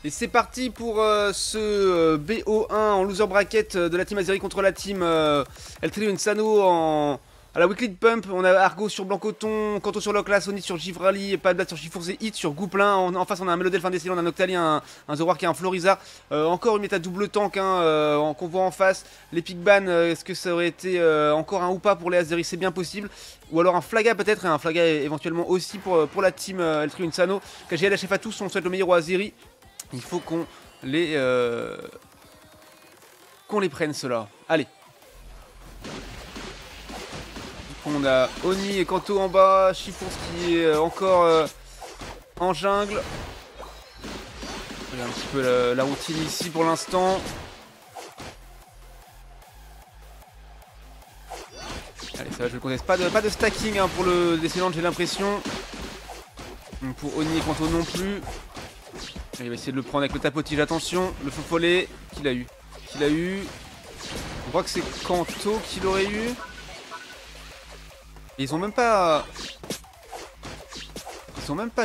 Et c'est parti pour ce BO1 en loser bracket de la team Azeri contre la team El Trio Insano à la weekly pump. On a Argo sur Blancoton, Kanto sur Loclas, Oni sur Givrali, Padbat sur Chifourze et Hit sur Gouplin. En face on a un Melodelphin Décilé, on a un Noctali, un Zoroark et un Florizard. Encore une méta double tank qu'on voit en face. Les Pigban, est-ce que ça aurait été encore un ou pas pour les Azeri? C'est bien possible. Ou alors un Flaga peut-être, et un Flaga éventuellement aussi pour la team El Trio Insano. KGL, HF à tous, on souhaite le meilleur aux Azeri. Il faut qu'on les prenne ceux-là. Allez. On a Oni et Kanto en bas, Chifourze qui est encore en jungle. Regarde un petit peu la routine ici pour l'instant. Allez, ça va, je le conteste. Pas de stacking hein, pour le Descendant, j'ai l'impression. Pour Oni et Kanto non plus. Il va essayer de le prendre avec le tapotige, attention, le faux follet, qu'il a eu. On voit que c'est Kanto qui l'aurait eu. Et ils ont même pas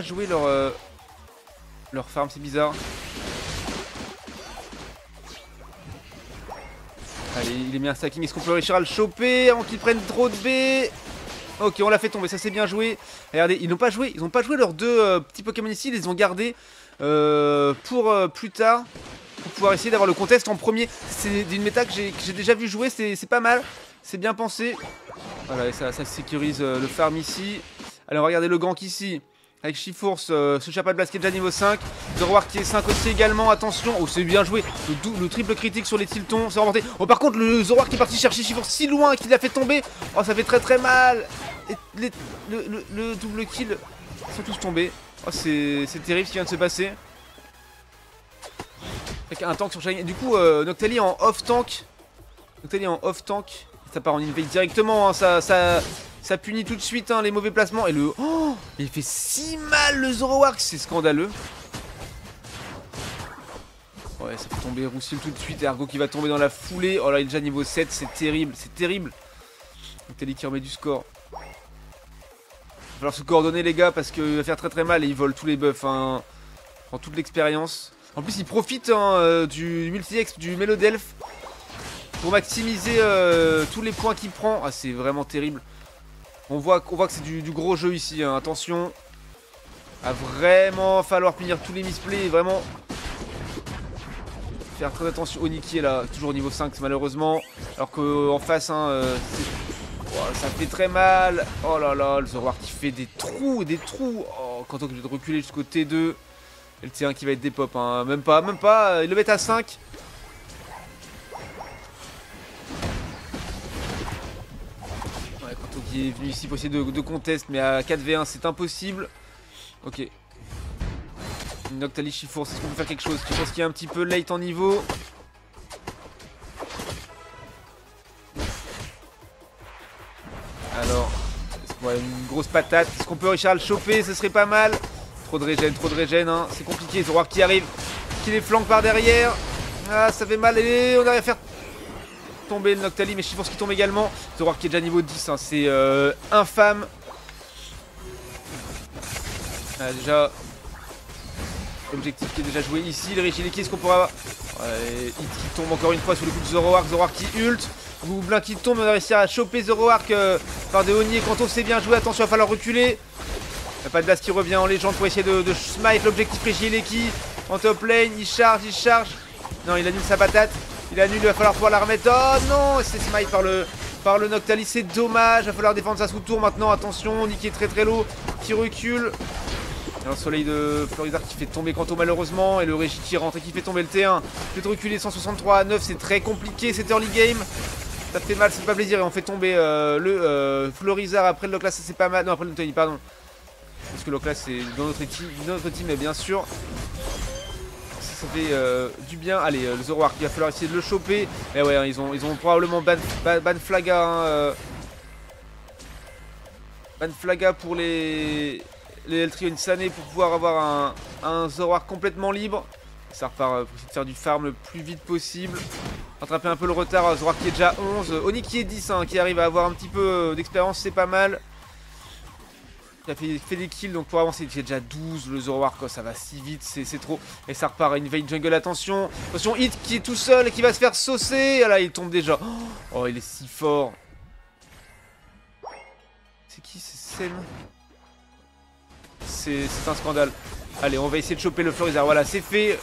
joué leur farm, c'est bizarre. Allez, il est mis un stacking, est-ce qu'on peut réussir à le choper avant qu'ils prennent trop de B? Ok, on l'a fait tomber, ça c'est bien joué. Regardez, ils n'ont pas joué leurs deux petits Pokémon ici, ils les ont gardés pour plus tard, pour pouvoir essayer d'avoir le contest en premier. C'est une méta que j'ai déjà vu jouer, c'est pas mal, c'est bien pensé. Voilà, et ça sécurise le farm ici. Allez, on va regarder le gank ici, avec Chifourze, ce Chapat de Blast qui est déjà niveau 5. Zoroark qui est 5 aussi également, attention. Oh, c'est bien joué, le triple critique sur les Tiltons, c'est remonté. Oh, par contre, le Zoroark qui est parti chercher Chifourze si loin qu'il l'a fait tomber. Oh, ça fait très mal. Et le double kill, ils sont tous tombés. Oh, c'est terrible ce qui vient de se passer. Avec un tank sur Shiny. Du coup, Noctali en off-tank. Ça part en invade directement. Hein. Ça punit tout de suite hein, les mauvais placements. Et le... Oh, il fait si mal le Zoroark. C'est scandaleux. Ouais, ça fait tomber Roussil tout de suite. Et Argo qui va tomber dans la foulée. Oh là, il est déjà niveau 7. C'est terrible. Noctali qui remet du score. Il va falloir se coordonner les gars parce qu'il va faire très mal et il vole tous les buffs hein, en toute l'expérience. En plus il profite hein, du multi-ex du Melodelph pour maximiser tous les points qu'il prend. Ah, c'est vraiment terrible. On voit que c'est du gros jeu ici, hein. Attention. Il va vraiment falloir punir tous les misplays, vraiment faire très attention. Oni qui est là, toujours au niveau 5 malheureusement. Alors qu'en face hein, ça fait très mal. Oh là là, le Zoroark qui fait des trous. Oh, quand on est de reculer jusqu'au T2. Et le T1 qui va être des pop. Hein. Même pas. Ils le mettent à 5. Ouais, Kanto qui est venu ici pour essayer de contest. Mais à 4v1, c'est impossible. Ok. Noctali, Chifourze, est-ce qu'on peut faire quelque chose? Je pense qu'il est un petit peu late en niveau. Alors, ouais, une grosse patate. Est-ce qu'on peut réussir à le choper? Ce serait pas mal. Trop de régène, hein. C'est compliqué. Zoroark qui arrive, qui les flanque par derrière. Ah, ça fait mal. Et on arrive à faire tomber le Noctali, mais Chifourze qui tombe également. Zoroark qui est déjà niveau 10, hein. C'est infâme. Ah, déjà, l'objectif qui est déjà joué ici. Le Richiliki, est-ce qu'on pourra... Ouais, Hit qui tombe encore une fois sur le coup de Zoroark. Zoroark qui ult. Goublin qui tombe, on a réussi à choper Zoroark par des Oni et Kanto, c'est bien joué, attention, il va falloir reculer. Il n'y a pas de Blast qui revient en légende pour essayer de smite l'objectif Richileki en top lane, il charge. Non, il annule sa patate, il va falloir pouvoir la remettre. Oh non, c'est smite par le Noctali, c'est dommage, il va falloir défendre sa sous-tour maintenant, attention, Oni qui est très low, qui recule. Un soleil de Florizard qui fait tomber Kanto malheureusement. Et le Régi qui rentre et qui fait tomber le T1. Fait reculer 163 à 9, c'est très compliqué cet early game. Ça fait mal, ça fait pas plaisir. Et on fait tomber le Florizard après le Loclas, ça c'est pas mal. Non, après le Tony, pardon. Parce que Loclas c'est dans notre team, mais bien sûr. Ça fait du bien. Allez, le Zoroark, il va falloir essayer de le choper. Et ouais, hein, ils ont probablement ban Flaga. Hein, ban Flaga pour les El Trio Insano pour pouvoir avoir un Zoroark complètement libre. Ça repart pour essayer de faire du farm le plus vite possible. Rattraper un peu le retard. Zoroark qui est déjà 11. Oni qui est 10, hein, qui arrive à avoir un petit peu d'expérience, c'est pas mal. qui a fait des kills, donc pour avancer, il y a déjà 12, le Zoroark, ça va si vite, c'est trop. Et ça repart à une veille jungle, attention. Attention, Hit qui est tout seul et qui va se faire saucer. Ah là, il tombe déjà. Oh, il est si fort. C'est qui, c'est Sen? C'est un scandale. Allez, on va essayer de choper le Florizard, voilà, c'est fait.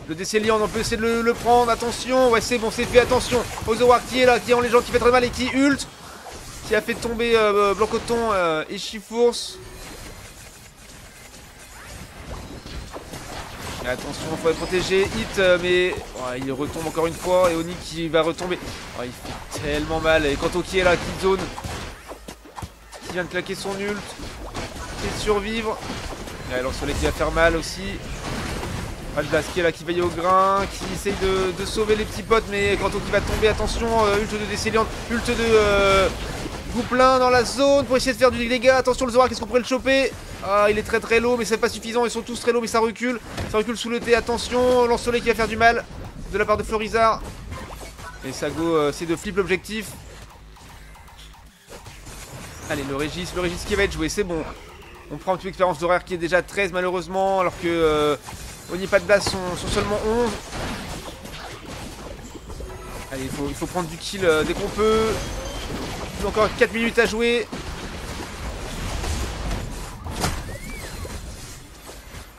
Le Décéliant, on peut essayer de le prendre, attention. Ouais, c'est bon, c'est fait, attention. Au Zoroark qui est là, qui est en légende, qui fait très mal et qui ult. Qui a fait tomber Blanc-Coton et Chifours. Attention, il faut être protégé. Hit, mais ouais, il retombe encore une fois. Et Oni qui va retomber. Oh, il fait tellement mal. Et Kanto qui est là, qui zone. Qui vient de claquer son ult. Qui est de survivre. Et alors Soleil qui va faire mal aussi. Padblas qui est là, qui veille au grain. Qui essaye de sauver les petits potes. Mais Kanto qui va tomber. Attention, ult de Décéliante. Ult de... Gouplin dans la zone pour essayer de faire du dégât. Attention le Zoroark, qu'est-ce qu'on pourrait le choper? Ah, il est très low mais c'est pas suffisant. Ils sont tous très low mais ça recule. Ça recule sous le thé. Attention, lance-soleil qui va faire du mal de la part de Florizard. Et Sago c'est de flip l'objectif. Allez, le Régis qui va être joué, c'est bon. On prend un petit peu d'expérience d'horaire qui est déjà 13 malheureusement. Alors que Oni Padblas sont seulement 11. Allez, il faut prendre du kill dès qu'on peut. Encore 4 minutes à jouer.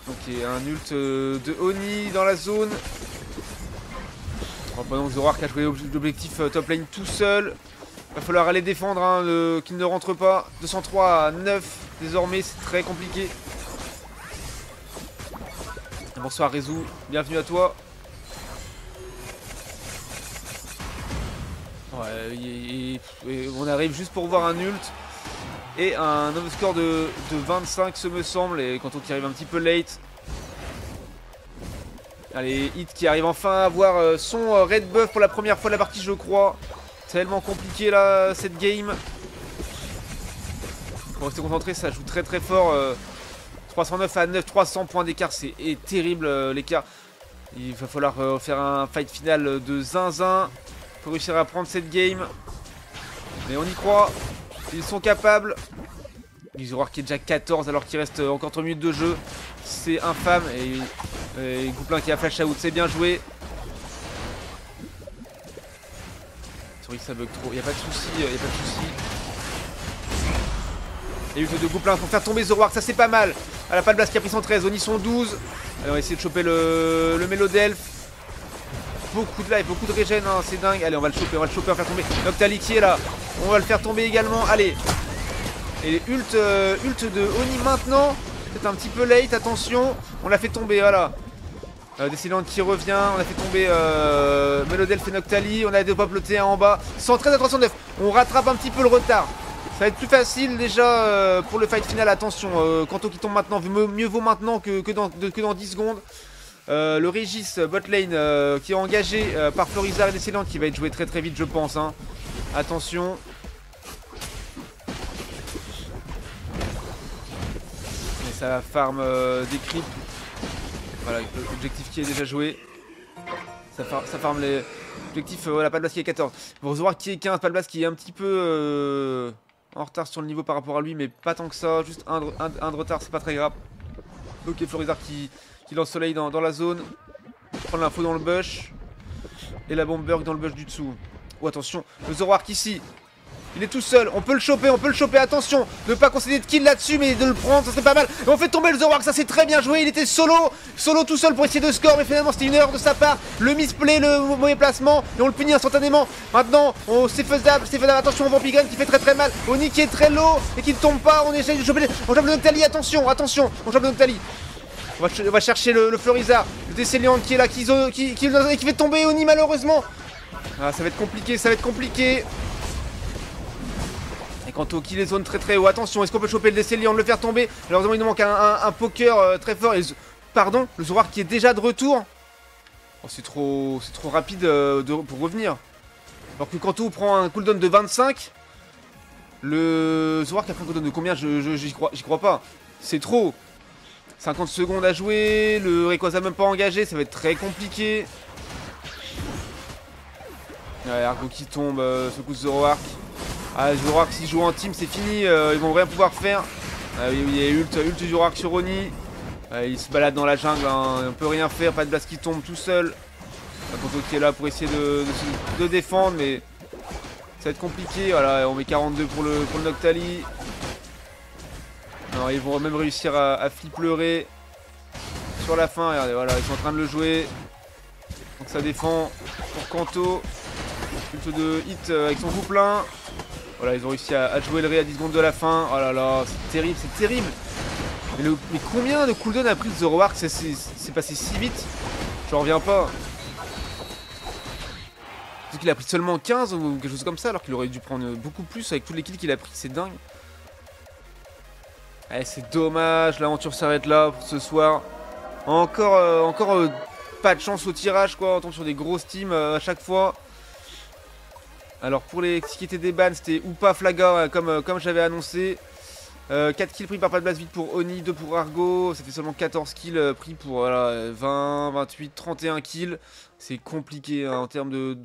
Ok, un ult de Oni dans la zone. Oh, pendant que Zoroark a joué l'objectif top lane tout seul. Va falloir aller défendre hein, qu'il ne rentre pas. 203 à 9 désormais, c'est très compliqué. Bonsoir Rezou, bienvenue à toi. Ouais, et on arrive juste pour voir un ult et un score de 25 ce me semble. Et quand on arrive un petit peu late. Allez, Hit qui arrive enfin à avoir son red buff pour la première fois de la partie je crois. Tellement compliqué là cette game. Faut rester concentré, ça joue très fort. 309 à 9, 300 points d'écart, c'est terrible l'écart. Il va falloir faire un fight final de zinzin pour réussir à prendre cette game. Mais on y croit. Ils sont capables. Les Zoroark qui est déjà 14 alors qu'il reste encore 3 minutes de jeu. C'est infâme. Et Gouplin qui a flash out. C'est bien joué. C'est vrai que ça bug trop. Il n'y a pas de souci. Et ult de Gouplin pour faire tomber Zoroark. Ça c'est pas mal. Elle a pas de blast qui a pris 113. Oni sont 12. Allez, on va essayer de choper le Mélodelph. Beaucoup de life, beaucoup de régène, hein, c'est dingue. Allez, on va le choper, on va faire tomber. Noctali qui est là, on va le faire tomber également. Allez. Et ult de Oni maintenant. C'est un petit peu late, attention. On l'a fait tomber, voilà. Décéliante qui revient, on a fait tomber Mélodelph et Noctali. On a des pop le T1 en bas. 113 à 309. On rattrape un petit peu le retard. Ça va être plus facile déjà pour le fight final. Attention, Kanto qui tombe maintenant. Mieux vaut maintenant que dans 10 secondes. Le Régis botlane qui est engagé par Florizard et Décéliante qui va être joué très vite je pense hein. Attention. Et ça va farm des creeps. Voilà l'objectif qui est déjà joué. Ça farm les objectifs. Voilà Padblas qui est 14. Bon Zoroark qui est 15. Padblas qui est un petit peu en retard sur le niveau par rapport à lui mais pas tant que ça. Juste un de retard c'est pas très grave. Ok Florizard qui lance soleil dans la zone. Prendre l'info dans le bush. Et la bombe bug dans le bush du dessous. Oh attention, le Zoroark ici. Il est tout seul, on peut le choper, attention. Ne pas concéder de kill là-dessus mais de le prendre, ça serait pas mal. Et on fait tomber le Zoroark, ça c'est très bien joué. Il était solo tout seul pour essayer de score. Mais finalement c'était une erreur de sa part. Le misplay, le mauvais placement. Et on le punit instantanément. Maintenant, c'est faisable, attention au Vampigren qui fait très mal. Oni qui est très low et qui ne tombe pas. On essaye de choper, on chope le Noctali, attention, on chope le Noctali. On va chercher le Florizard, le Décéliante qui est là, qui fait tomber Oni malheureusement. Ah, ça va être compliqué. Et Kanto qui les zone très haut. Attention, est-ce qu'on peut choper le Décéliante, le faire tomber? Malheureusement, il nous manque un poker très fort. Et pardon, le Zoroark qui est déjà de retour. Oh, c'est trop rapide pour revenir. Alors que Kanto prend un cooldown de 25. Le Zoroark a pris un cooldown de combien? J'y crois pas. C'est trop. 50 secondes à jouer, le Rayquaza même pas engagé, ça va être très compliqué. Ouais, Argo qui tombe, ce coup de Zoroark. Ah, Zoroark, s'ils jouent en team, c'est fini. Ils vont rien pouvoir faire. Ah oui, oui, il y a ult Zoroark sur Oni. Il se balade dans la jungle, hein. On peut rien faire. Pas de blast qui tombe tout seul. Kanto qui est là pour essayer de défendre, mais ça va être compliqué. Voilà, on met 42 pour le Noctali. Non, ils vont même réussir à flippleurer sur la fin. Regardez, voilà, ils sont en train de le jouer. Donc ça défend pour Kanto. Ult de hit avec son coup plein. Voilà, ils ont réussi à jouer le ré à 10 secondes de la fin. Oh là là, c'est terrible, c'est terrible. Mais combien de cooldown a pris le Zoroark? C'est passé si vite. J'en reviens pas. Parce qu'il a pris seulement 15 ou quelque chose comme ça, alors qu'il aurait dû prendre beaucoup plus avec tous les kills qu'il a pris, c'est dingue. Eh, c'est dommage, l'aventure s'arrête là pour ce soir. Encore pas de chance au tirage, quoi. On tombe sur des grosses teams à chaque fois. Alors pour ce qui était des bans, c'était ou pas Flaga, comme j'avais annoncé. 4 kills pris par pas de blast, 8 pour Oni, 2 pour Argo. Ça fait seulement 14 kills pris pour voilà, 20, 28, 31 kills. C'est compliqué hein, en termes de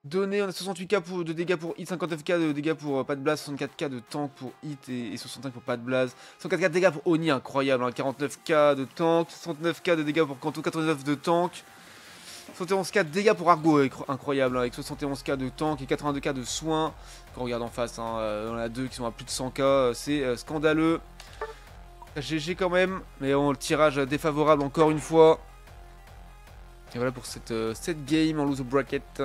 données. On a 68k de dégâts pour hit, 59k de dégâts pour pas de blast, 64k de tank pour hit et 65 pour pas de blast. 104k de dégâts pour Oni, incroyable. Hein, 49k de tank, 69k de dégâts pour Kanto, 89 de tank. 71k de dégâts pour Argo, incroyable, hein, avec 71k de tank et 82k de soins. Quand on regarde en face, hein, on a deux qui sont à plus de 100k, c'est scandaleux. GG quand même, mais bon, le tirage défavorable encore une fois. Et voilà pour cette game en loser bracket.